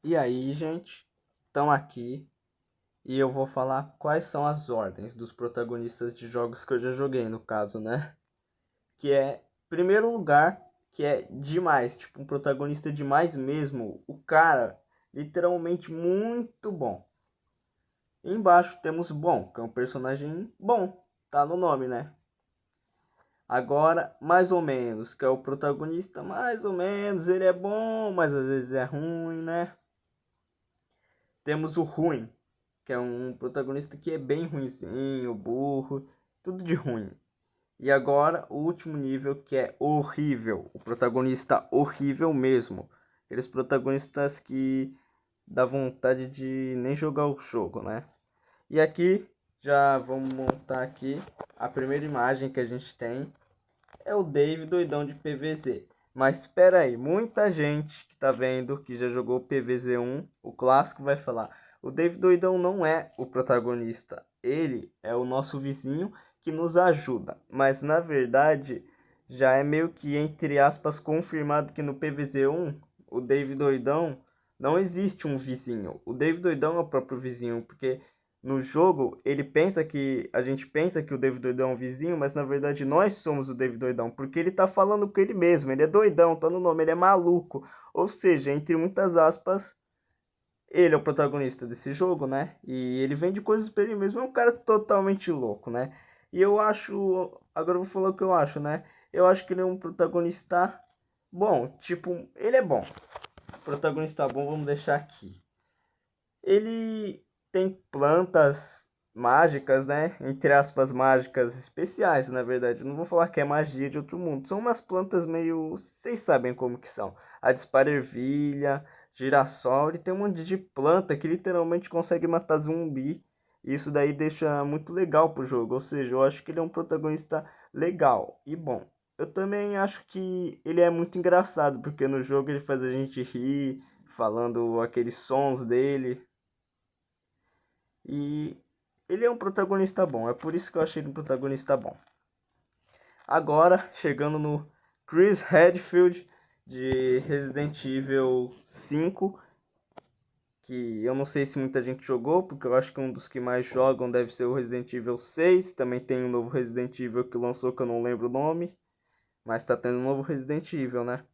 E aí, gente, estão aqui e eu vou falar quais são as ordens dos protagonistas de jogos que eu já joguei, no caso, né? Que é, primeiro lugar, que é demais, tipo, um protagonista demais mesmo. O cara, literalmente muito bom. E embaixo temos bom, que é um personagem bom, tá no nome, né? Agora, mais ou menos, que é o protagonista, mais ou menos, ele é bom, mas às vezes é ruim, né? Temos o ruim, que é um protagonista que é bem ruinzinho, burro, tudo de ruim. E agora o último nível que é horrível, o protagonista horrível mesmo. Aqueles protagonistas que dá vontade de nem jogar o jogo, né? E aqui já vamos montar aqui a primeira imagem que a gente tem é o Dave doidão de PVZ. Mas espera aí, muita gente que tá vendo, que já jogou PVZ1, o clássico, vai falar: o Dave doidão não é o protagonista, ele é o nosso vizinho que nos ajuda. Mas na verdade, já é meio que entre aspas confirmado que no PVZ1, o Dave doidão não existe um vizinho. O Dave doidão é o próprio vizinho, porque no jogo, ele pensa que a gente pensa que o David Doidão é um vizinho, mas na verdade nós somos o David Doidão, porque ele tá falando com ele mesmo, ele é doidão, tá no nome, ele é maluco. Ou seja, entre muitas aspas, ele é o protagonista desse jogo, né? E ele vende coisas pra ele mesmo, é um cara totalmente louco, né? E eu acho, agora eu vou falar o que eu acho, né? Eu acho que ele é um protagonista bom, tipo, ele é bom. Protagonista bom, vamos deixar aqui. Ele tem plantas mágicas, né? Entre aspas, mágicas especiais, na verdade. Eu não vou falar que é magia de outro mundo. São umas plantas meio. Vocês sabem como que são. A disparervilha, girassol. Ele tem um monte de planta que literalmente consegue matar zumbi. Isso daí deixa muito legal pro jogo. Ou seja, eu acho que ele é um protagonista legal e bom. Eu também acho que ele é muito engraçado, porque no jogo ele faz a gente rir, falando aqueles sons dele. E ele é um protagonista bom, é por isso que eu achei ele um protagonista bom. Agora, chegando no Chris Redfield de Resident Evil 5, que eu não sei se muita gente jogou, porque eu acho que um dos que mais jogam deve ser o Resident Evil 6. Também tem um novo Resident Evil que lançou que eu não lembro o nome, mas tá tendo um novo Resident Evil, né?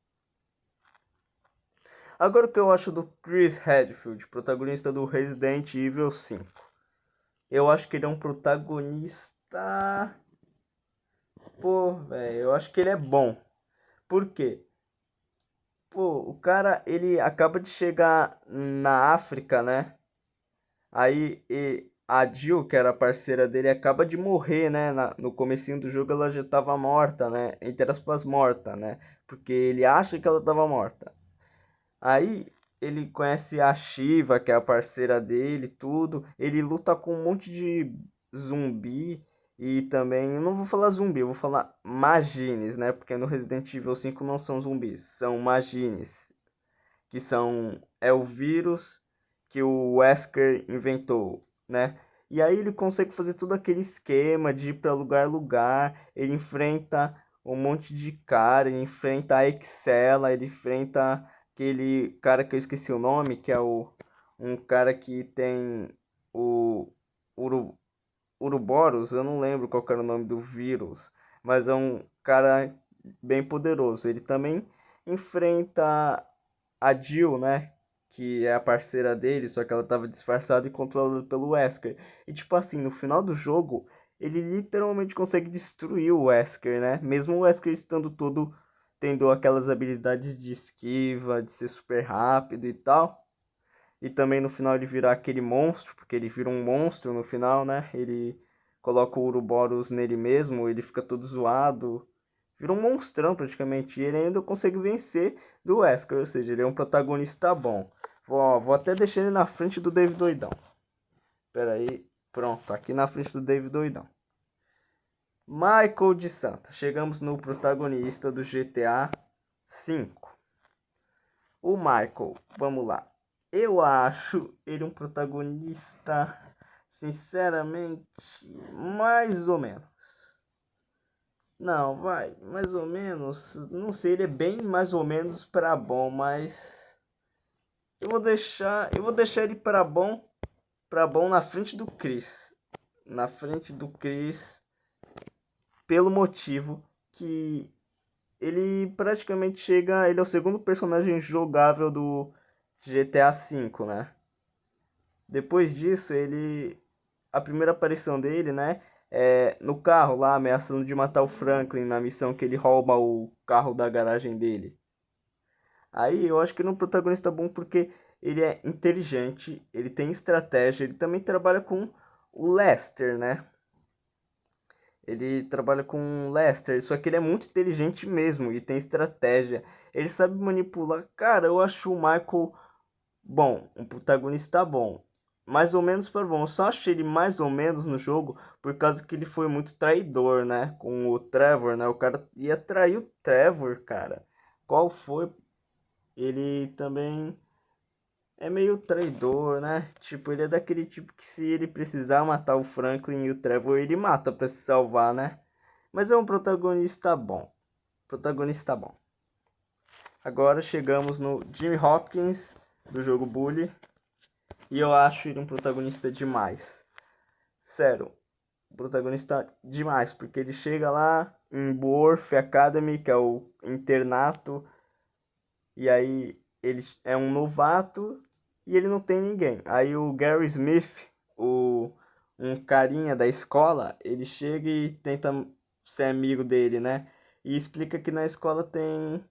Agora o que eu acho do Chris Redfield, protagonista do Resident Evil 5. Eu acho que ele é um protagonista. Pô, velho, eu acho que ele é bom. Por quê? Pô, o cara, ele acaba de chegar na África, né? Aí a Jill, que era a parceira dele, acaba de morrer, né? No comecinho do jogo ela já tava morta, né? Entre aspas, morta, né? Porque ele acha que ela tava morta. Aí ele conhece a Shiva, que é a parceira dele, tudo. Ele luta com um monte de zumbi e também, eu não vou falar zumbi, eu vou falar magines, né? Porque no Resident Evil 5 não são zumbis, são magines, que são é o vírus que o Wesker inventou, né? E aí ele consegue fazer todo aquele esquema de ir para lugar lugar, ele enfrenta um monte de cara, ele enfrenta a Excella, ele enfrenta aquele cara que eu esqueci o nome, que é um cara que tem o Uru, Uruboros, eu não lembro qual era o nome do vírus, mas é um cara bem poderoso. Ele também enfrenta a Jill, né? Que é a parceira dele, só que ela tava disfarçada e controlada pelo Wesker. E tipo assim, no final do jogo, ele literalmente consegue destruir o Wesker, né? Mesmo o Wesker estando todo tendo aquelas habilidades de esquiva, de ser super rápido e tal. E também no final ele virar aquele monstro, porque ele vira um monstro no final, né? Ele coloca o Ouroboros nele mesmo, ele fica todo zoado. Vira um monstrão praticamente. E ele ainda consegue vencer do Wesker, ou seja, ele é um protagonista bom. Vou até deixar ele na frente do David Doidão. Pera aí, pronto, aqui na frente do David Doidão. Michael de Santa. Chegamos no protagonista do GTA 5. O Michael, vamos lá. Eu acho ele um protagonista, sinceramente, mais ou menos. Não, vai, mais ou menos. Não sei, ele é bem mais ou menos pra bom, mas eu vou deixar ele para bom na frente do Chris. Na frente do Chris, pelo motivo que ele praticamente chega, ele é o segundo personagem jogável do GTA V, né? Depois disso, a primeira aparição dele, né, é no carro lá ameaçando de matar o Franklin na missão que ele rouba o carro da garagem dele. Aí eu acho que ele é um protagonista bom porque ele é inteligente, ele tem estratégia, ele também trabalha com o Lester, né? Ele trabalha com o Lester, só que ele é muito inteligente mesmo e tem estratégia. Ele sabe manipular. Cara, eu acho o Michael bom, um protagonista bom. Mais ou menos para bom. Eu só achei ele mais ou menos no jogo por causa que ele foi muito traidor, né? Com o Trevor, né? O cara ia trair o Trevor, cara. Qual foi? Ele também é meio traidor, né? Tipo, ele é daquele tipo que se ele precisar matar o Franklin e o Trevor, ele mata pra se salvar, né? Mas é um protagonista bom. Protagonista bom. Agora chegamos no Jimmy Hopkins, do jogo Bully. E eu acho ele um protagonista demais. Sério, protagonista demais. Porque ele chega lá em Worth Academy, que é o internato. E aí ele é um novato e ele não tem ninguém. Aí o Gary Smith, um carinha da escola, ele chega e tenta ser amigo dele, né? E explica que na escola tem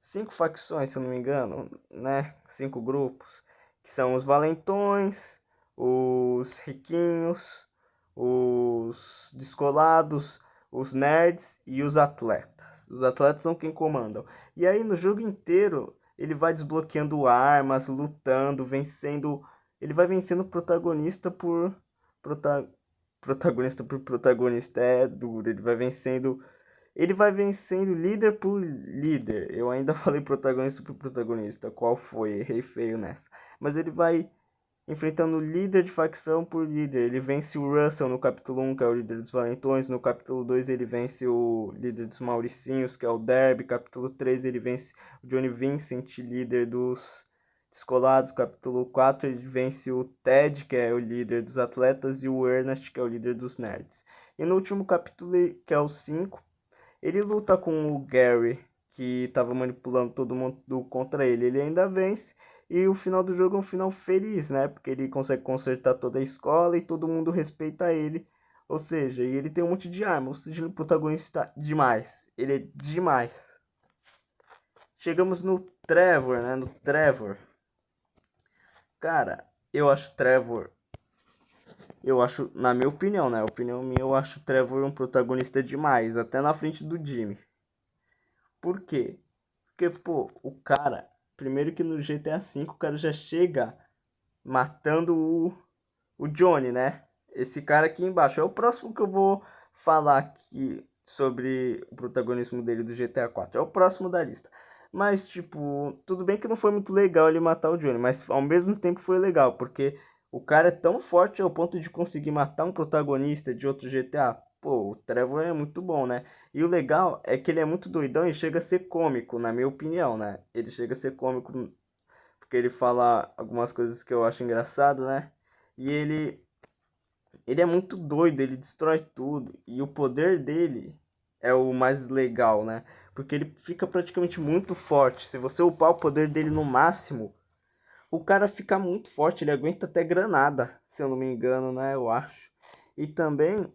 5 facções, se eu não me engano, né? 5 grupos, que são os valentões, os riquinhos, os descolados, os nerds e os atletas. Os atletas são quem comandam. E aí no jogo inteiro ele vai desbloqueando armas, lutando, vencendo. Ele vai vencendo protagonista por prota- protagonista por protagonista. É duro. Ele vai vencendo líder por líder. Eu ainda falei protagonista por protagonista. Qual foi? Errei feio nessa. Mas ele vai enfrentando líder de facção por líder. Ele vence o Russell no capítulo 1, que é o líder dos Valentões. No capítulo 2 ele vence o líder dos Mauricinhos, que é o Derby. Capítulo 3 ele vence o Johnny Vincent, líder dos Descolados. Capítulo 4 ele vence o Ted, que é o líder dos Atletas, e o Ernest, que é o líder dos Nerds. E no último capítulo, que é o 5, ele luta com o Gary, que estava manipulando todo mundo contra ele. Ele ainda vence. E o final do jogo é um final feliz, né? Porque ele consegue consertar toda a escola e todo mundo respeita ele. Ou seja, e ele tem um monte de arma. Ou seja, ele é um protagonista demais. Ele é demais. Chegamos no Trevor, né? No Trevor. Cara, eu acho Trevor. Eu acho, na minha opinião, né? Opinião minha, eu acho o Trevor um protagonista demais. Até na frente do Jimmy. Por quê? Porque, pô, o cara, primeiro que no GTA V o cara já chega matando o Johnny, né? Esse cara aqui embaixo. É o próximo que eu vou falar aqui sobre o protagonismo dele do GTA 4. É o próximo da lista. Mas, tipo, tudo bem que não foi muito legal ele matar o Johnny, mas ao mesmo tempo foi legal, porque o cara é tão forte ao ponto de conseguir matar um protagonista de outro GTA. Pô, o Trevor é muito bom, né? E o legal é que ele é muito doidão e chega a ser cômico, na minha opinião, né? Ele chega a ser cômico porque ele fala algumas coisas que eu acho engraçado, né? E ele é muito doido, ele destrói tudo. E o poder dele é o mais legal, né? Porque ele fica praticamente muito forte. Se você upar o poder dele no máximo, o cara fica muito forte. Ele aguenta até granada, se eu não me engano, né? Eu acho. E também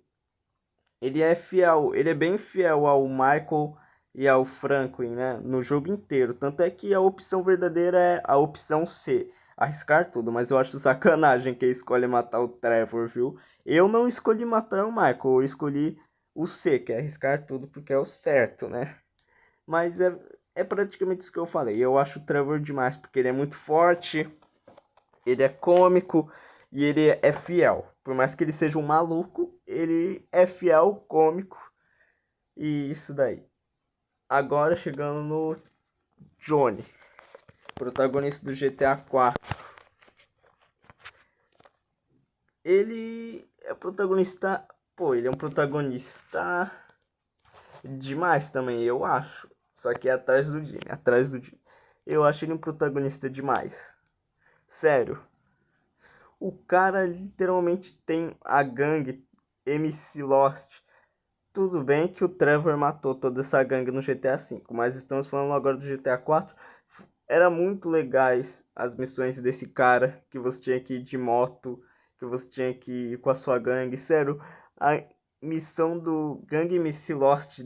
ele é bem fiel ao Michael e ao Franklin, né? No jogo inteiro. Tanto é que a opção verdadeira é a opção C, arriscar tudo. Mas eu acho sacanagem que escolhe matar o Trevor, viu? Eu não escolhi matar o Michael, eu escolhi o C, que é arriscar tudo, porque é o certo, né? Mas é praticamente isso que eu falei. Eu acho o Trevor demais, porque ele é muito forte, ele é cômico e ele é fiel. Por mais que ele seja um maluco, ele é fiel, cômico e isso daí. Agora chegando no Johnny, protagonista do GTA 4. Ele é protagonista. Pô, ele é um protagonista demais também, eu acho. Só que é atrás do Jimmy, atrás do Jimmy. Eu acho ele um protagonista demais. Sério. O cara literalmente tem a gangue MC Lost. Tudo bem que o Trevor matou toda essa gangue no GTA V, mas estamos falando agora do GTA IV. Era muito legais as missões desse cara, que você tinha que ir de moto, que você tinha que ir com a sua gangue. Sério, a missão do Gang MC Lost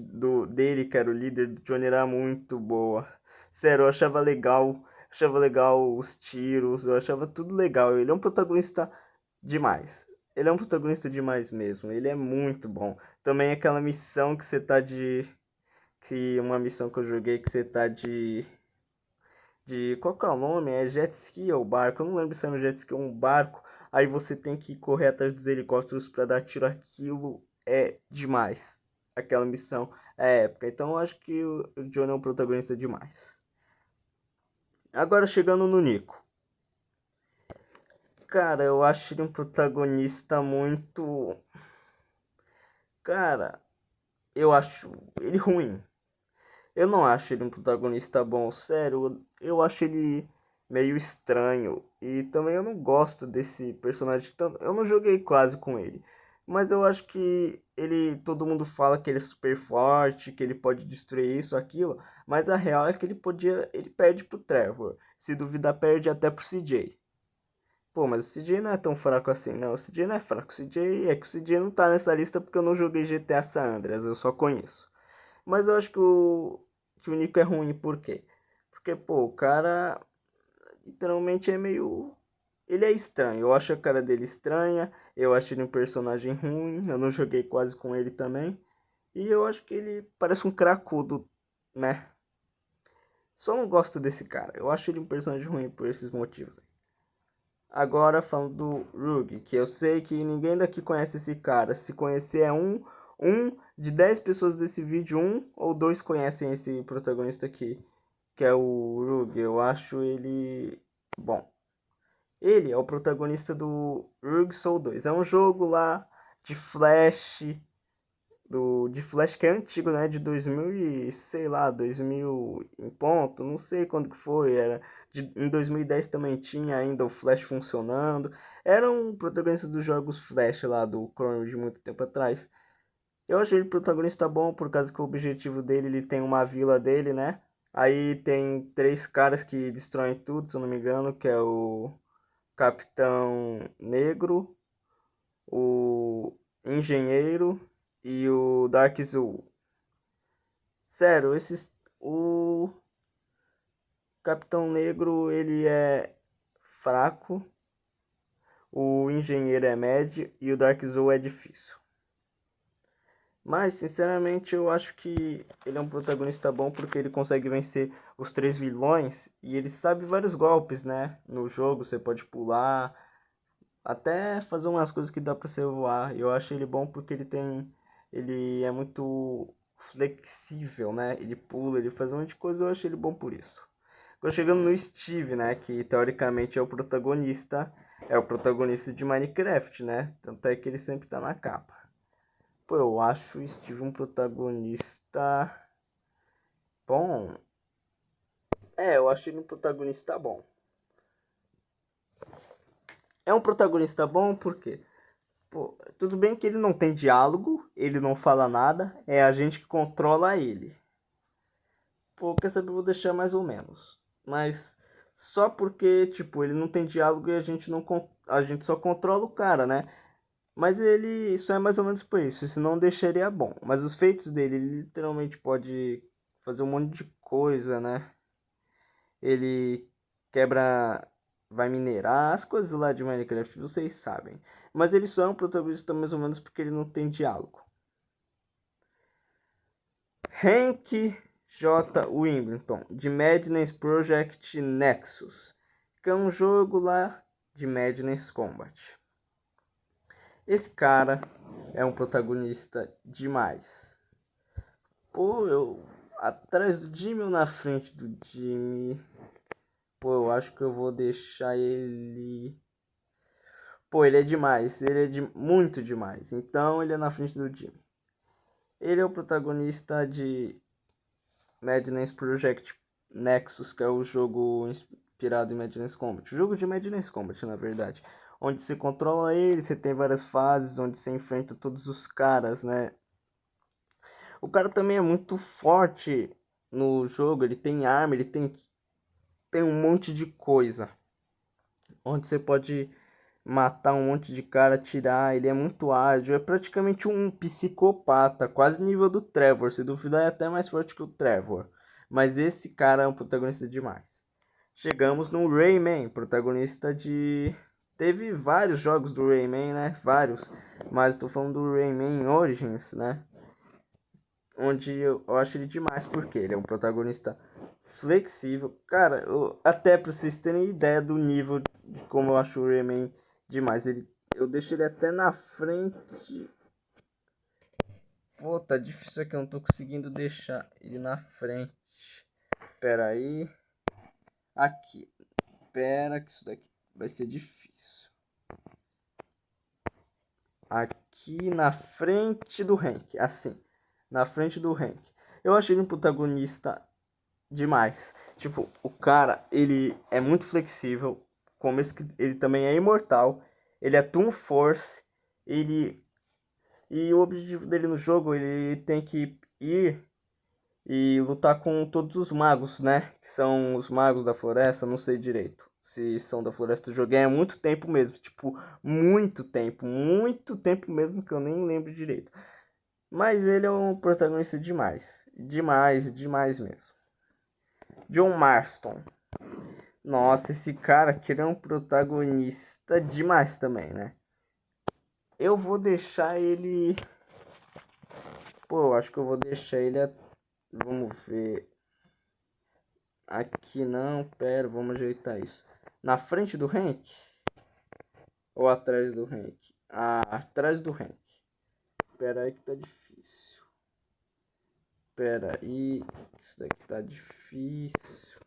dele, que era o líder do Johnny, era muito boa. Sério, eu achava legal os tiros, eu achava tudo legal. Ele é um protagonista demais. Ele é um protagonista demais mesmo. Ele é muito bom. Também aquela missão que você tá de. Que uma missão que eu joguei que você tá de. Qual que é o nome? É jet ski ou barco? Eu não lembro se é um jet ski ou um barco. Aí você tem que correr atrás dos helicópteros para dar tiro. Aquilo é demais. Aquela missão é épica. Então eu acho que o Johnny é um protagonista demais. Agora chegando no Nico. Cara, eu acho ele um protagonista muito. Cara, eu acho ele ruim. Eu não acho ele um protagonista bom, sério. Eu acho ele meio estranho. E também eu não gosto desse personagem. Eu não joguei quase com ele. Mas eu acho que ele. Todo mundo fala que ele é super forte, que ele pode destruir isso, aquilo. Mas a real é que ele podia. Ele perde pro Trevor. Se duvidar, perde até pro CJ. Pô, mas o CJ não é tão fraco assim, não. O CJ não é fraco. O CJ é que o CJ não tá nessa lista porque eu não joguei GTA San Andreas, eu só conheço. Mas eu acho que o Nico é ruim, por quê? Porque, pô, o cara literalmente é meio. Ele é estranho. Eu acho a cara dele estranha. Eu acho ele um personagem ruim. Eu não joguei quase com ele também. E eu acho que ele parece um cracudo, né? Só não gosto desse cara. Eu acho ele um personagem ruim por esses motivos. Agora falando do Rug, que eu sei que ninguém daqui conhece esse cara. Se conhecer é um de 10 pessoas desse vídeo, um ou dois conhecem esse protagonista aqui, que é o Rug. Eu acho ele bom. Ele é o protagonista do Rug Soul 2. É um jogo lá de Flash, de Flash que é antigo, né? De 2000 e, sei lá, 2000 em ponto, não sei quando que foi, em 2010 também tinha ainda o Flash funcionando. Era um protagonista dos jogos Flash lá do Chrome de muito tempo atrás. Eu achei ele protagonista bom por causa que o objetivo dele, ele tem uma vila dele, né? Aí tem três caras que destroem tudo, se eu não me engano, que é o Capitão Negro, o Engenheiro e o Dark Zul. Sério, o Capitão Negro ele é fraco, o Engenheiro é médio e o Dark Zul é difícil. Mas, sinceramente, eu acho que ele é um protagonista bom porque ele consegue vencer os três vilões e ele sabe vários golpes, né? No jogo você pode pular, até fazer umas coisas que dá pra você voar. Eu acho ele bom porque ele é muito flexível, né? Ele pula, ele faz um monte de coisa, eu acho ele bom por isso. Agora chegando no Steve, né? Que teoricamente é o protagonista de Minecraft, né? Tanto é que ele sempre tá na capa. Pô, eu acho o Steve um protagonista bom. Eu acho ele um protagonista bom. É um protagonista bom porque, pô, tudo bem que ele não tem diálogo, ele não fala nada, é a gente que controla ele. Pô, quer saber, eu vou deixar mais ou menos. Mas só porque, tipo, ele não tem diálogo e a gente não a gente só controla o cara, né? Mas ele só é mais ou menos por isso, senão deixaria bom. Mas os feitos dele, ele literalmente pode fazer um monte de coisa, né? Ele quebra, vai minerar, as coisas lá de Minecraft, vocês sabem. Mas ele só é um protagonista mais ou menos porque ele não tem diálogo. Hank J. Wimbledon, de Madness Project Nexus, que é um jogo lá de Madness Combat. Esse cara é um protagonista demais. Pô, eu atrás do Jimmy ou na frente do Jimmy? Pô, eu acho que eu vou deixar ele. Pô, ele é demais, muito demais. Então ele é na frente do Jimmy. Ele é o protagonista de Madness Project Nexus, que é o jogo inspirado em Madness Combat. O jogo de Madness Combat, na verdade. Onde você controla ele, você tem várias fases, onde você enfrenta todos os caras, né? O cara também é muito forte no jogo, ele tem arma, tem um monte de coisa. Onde você pode matar um monte de cara, atirar, ele é muito ágil, é praticamente um psicopata, quase nível do Trevor, se duvidar é até mais forte que o Trevor. Mas esse cara é um protagonista demais. Chegamos no Rayman, protagonista de... Teve vários jogos do Rayman, né? Vários. Mas tô falando do Rayman Origins, né? Onde eu acho ele demais, porque ele é um protagonista flexível. Cara, até pra vocês terem ideia do nível de como eu acho o Rayman demais. Eu deixo ele até na frente. Pô, tá difícil aqui, eu não tô conseguindo deixar ele na frente. Pera aí. Aqui. Pera que isso daqui vai ser difícil. Aqui na frente do Hank, assim. Na frente do Hank. Eu achei ele um protagonista demais. Tipo, o cara, ele é muito flexível. Como ele também é imortal. Ele é Toon Force. Ele... E o objetivo dele no jogo, ele tem que ir e lutar com todos os magos, né? Que são os magos da floresta, não sei direito. Se são da floresta, eu joguei há muito tempo mesmo. Tipo, muito tempo mesmo que eu nem lembro direito. Mas ele é um protagonista demais. Demais mesmo. John Marston. Nossa, esse cara aqui é um protagonista demais também, né? Eu vou deixar ele... Pô, eu acho que eu vou deixar ele... Vamos ver... Aqui não, pera, vamos ajeitar isso. Na frente do Hank? Ou atrás do Hank? Ah, atrás do Hank. Pera aí que tá difícil. Pera aí, isso daqui tá difícil.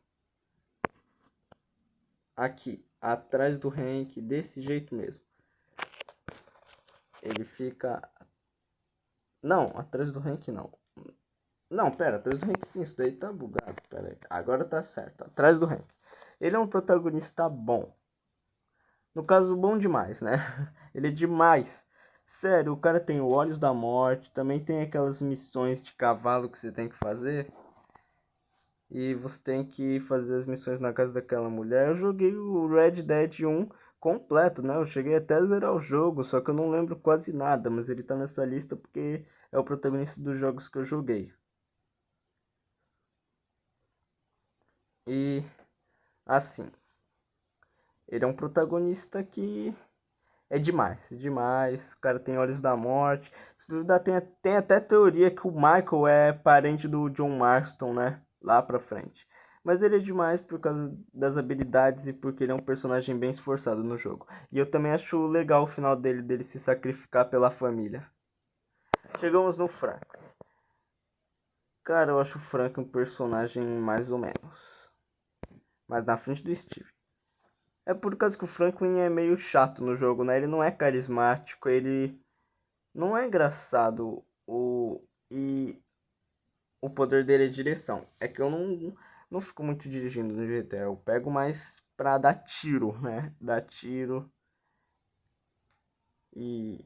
Aqui, atrás do Hank, desse jeito mesmo. Ele fica... Não, atrás do Hank não. Não, pera, atrás do Hank sim, isso daí tá bugado. Pera aí, agora tá certo. Atrás do Hank. Ele é um protagonista bom. No caso, bom demais, né? Ele é demais. Sério, o cara tem o Olhos da Morte, também tem aquelas missões de cavalo que você tem que fazer. E você tem que fazer as missões na casa daquela mulher. Eu joguei o Red Dead 1 completo, né? Eu cheguei até a zerar o jogo, só que eu não lembro quase nada, mas ele tá nessa lista porque é o protagonista dos jogos que eu joguei. E assim, ele é um protagonista que é demais, demais. O cara tem Olhos da Morte. Se duvidar, tem até teoria que o Michael é parente do John Marston, né? Lá pra frente. Mas ele é demais por causa das habilidades e porque ele é um personagem bem esforçado no jogo. E eu também acho legal o final dele se sacrificar pela família. Chegamos no Frank. Cara, eu acho o Frank um personagem mais ou menos. Mas na frente do Steve. É por causa que o Franklin é meio chato no jogo, né? Ele não é carismático, ele não é engraçado. E o poder dele é direção. É que eu não fico muito dirigindo no GTA. Eu pego mais pra dar tiro, né? Dar tiro. E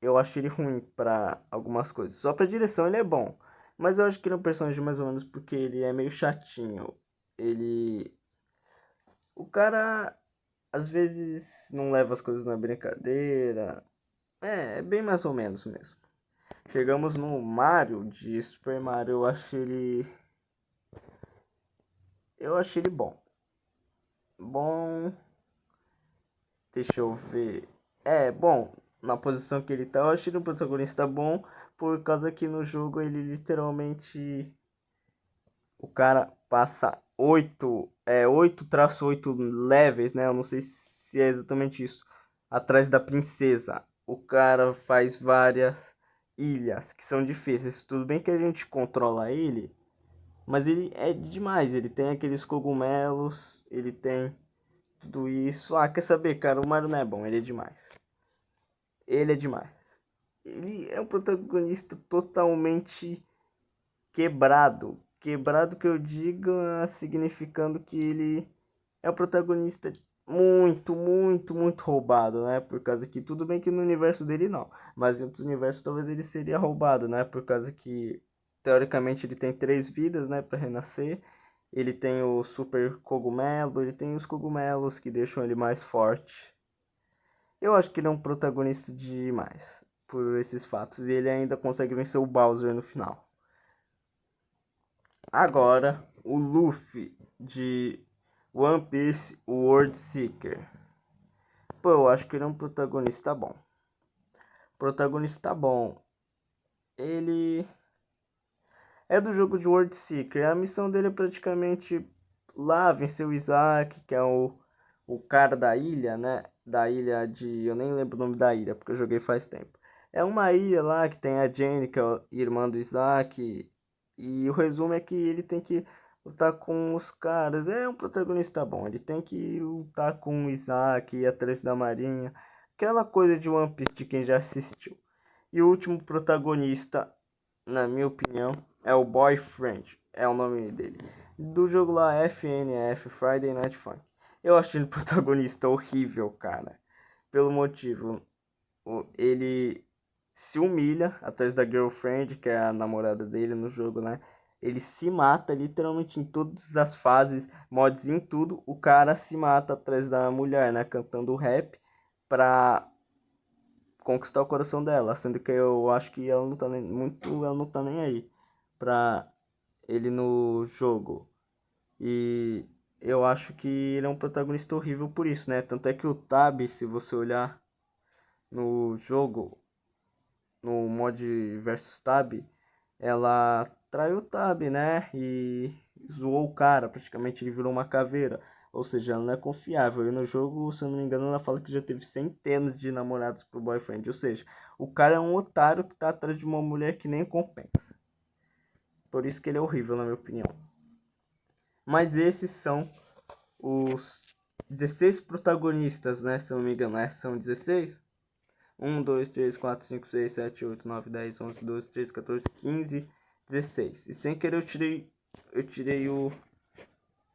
eu acho ele ruim pra algumas coisas. Só pra direção ele é bom. Mas eu acho que ele é um personagem mais ou menos porque ele é meio chatinho. Ele... O cara às vezes não leva as coisas na brincadeira. É bem mais ou menos mesmo. Chegamos no Mario de Super Mario. Eu achei ele bom. Bom. Deixa eu ver. É, bom. Na posição que ele tá, eu achei ele um protagonista bom. Por causa que no jogo ele literalmente. O cara passa 8 levels, né? Eu não sei se é exatamente isso. Atrás da princesa. O cara faz várias ilhas que são difíceis. Tudo bem que a gente controla ele, mas ele é demais. Ele tem aqueles cogumelos, ele tem tudo isso. Ah, quer saber, cara? O Mario não é bom, ele é demais. Ele é demais. Ele é um protagonista totalmente quebrado. Quebrado que eu diga, significando que ele é um protagonista muito, muito, muito roubado, né? Por causa que tudo bem que no universo dele não, mas em outros universos talvez ele seria roubado, né? Por causa que teoricamente ele tem 3 vidas, né, para renascer. Ele tem o super cogumelo, ele tem os cogumelos que deixam ele mais forte. Eu acho que ele é um protagonista demais por esses fatos e ele ainda consegue vencer o Bowser no final. Agora, o Luffy de One Piece World Seeker. Pô, eu acho que ele é um protagonista bom. Protagonista bom. Ele é do jogo de World Seeker. A missão dele é praticamente lá vencer o Isaac, que é o cara da ilha, né? Da ilha de. Eu nem lembro o nome da ilha, porque eu joguei faz tempo. É uma ilha lá que tem a Jenny, que é a irmã do Isaac. E o resumo é que ele tem que lutar com os caras. É um protagonista bom. Ele tem que lutar com o Isaac, ir atrás da marinha. Aquela coisa de One Piece de quem já assistiu. E o último protagonista, na minha opinião, é o Boyfriend. É o nome dele. Do jogo lá FNF, Friday Night Funk. Eu achei ele protagonista horrível, cara. Pelo motivo, ele se humilha atrás da girlfriend, que é a namorada dele no jogo, né? Ele se mata literalmente em todas as fases, mods em tudo. O cara se mata atrás da mulher, né? Cantando rap pra conquistar o coração dela, sendo que eu acho que ela não tá nem, muito, ela não tá nem aí pra ele no jogo. E eu acho que ele é um protagonista horrível por isso, né? Tanto é que o Tab, se você olhar no jogo, no mod versus Tab, ela traiu o Tab, né? E zoou o cara, praticamente ele virou uma caveira. Ou seja, ela não é confiável. E no jogo, se eu não me engano, ela fala que já teve centenas de namorados pro boyfriend. Ou seja, o cara é um otário que tá atrás de uma mulher que nem compensa. Por isso que ele é horrível, na minha opinião. Mas esses são os 16 protagonistas, né? Se eu não me engano, né? São 16? 1, 2, 3, 4, 5, 6, 7, 8, 9, 10, 11, 12, 13, 14, 15, 16. E sem querer eu tirei o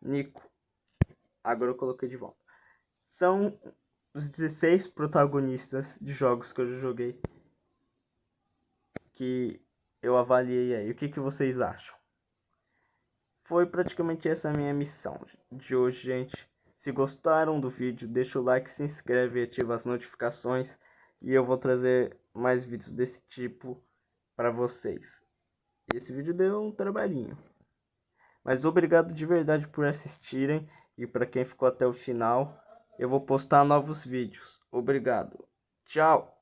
Nico. Agora eu coloquei de volta. São os 16 protagonistas de jogos que eu já joguei. Que eu avaliei aí. O que vocês acham? Foi praticamente essa a minha missão de hoje, gente. Se gostaram do vídeo, deixa o like, se inscreve e ativa as notificações. E eu vou trazer mais vídeos desse tipo para vocês. Esse vídeo deu um trabalhinho. Mas obrigado de verdade por assistirem. E para quem ficou até o final, eu vou postar novos vídeos. Obrigado. Tchau.